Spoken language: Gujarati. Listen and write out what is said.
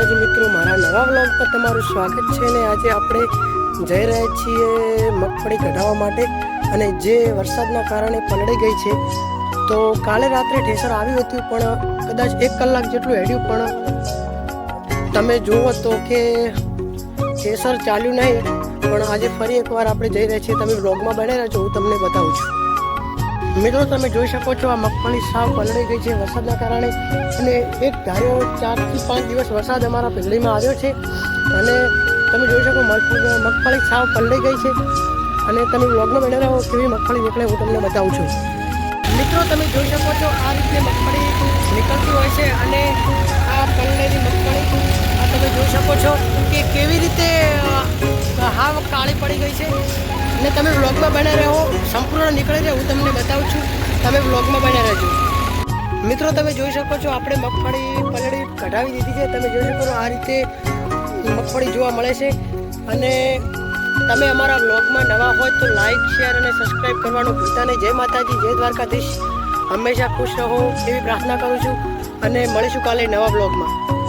માતાજી મિત્રો, મારા નવા વ્લોગ પર તમારું સ્વાગત છે ને આજે આપણે જઈ રહ્યા છીએ મગફળી કઢાવવા માટે અને જે વરસાદના કારણે પલળી ગઈ છે. તો કાલે રાત્રે ઠેસર આવ્યું હતું પણ કદાચ 1 કલાક જેટલું હેડ્યું, પણ તમે જુઓ તો કે ઠેસર ચાલ્યું નહીં. પણ આજે ફરી એકવાર આપણે જઈ રહ્યા છીએ. તમે વ્લોગમાં બને રહેજો, હું તમને બતાવું છું. મિત્રો તમે જોઈ શકો છો આ મગફળી સાવ પલળી ગઈ છે વરસાદના કારણે, અને એક ધાર્યો 4 થી 5 દિવસ વરસાદ અમારા પેઢીમાં આવ્યો છે અને તમે જોઈ શકો મગફળી સાવ પલળી ગઈ છે. અને તમે વ્લોગમાં બને રહો, કેવી મગફળી નીકળે હું તમને બતાવું છું. મિત્રો તમે જોઈ શકો છો આ રીતે મગફળી નીકળતી હોય છે અને આ પલળેલી મગફળી આ તમે જોઈ શકો છો કે કેવી રીતે હાવ કાળી પડી ગઈ છે. અને તમે વ્લોગમાં બને રહો, સંપૂર્ણ નીકળે છે હું તમને બતાવું છું. તમે વ્લોગમાં બને રહેજો. મિત્રો તમે જોઈ શકો છો આપણે મગફળી પલળી કઢાવી દીધી છે. તમે જોઈ શકો છો આ રીતે મગફળી જોવા મળે છે. અને તમે અમારા વ્લોગમાં નવા હોય તો લાઈક, શેર અને સબસ્ક્રાઈબ કરવાનું ભૂલતા નહીં. જય માતાજી, જય દ્વારકાધીશ. હંમેશા ખુશ રહો એવી પ્રાર્થના કરું છું અને મળીશું કાલે નવા વ્લોગમાં.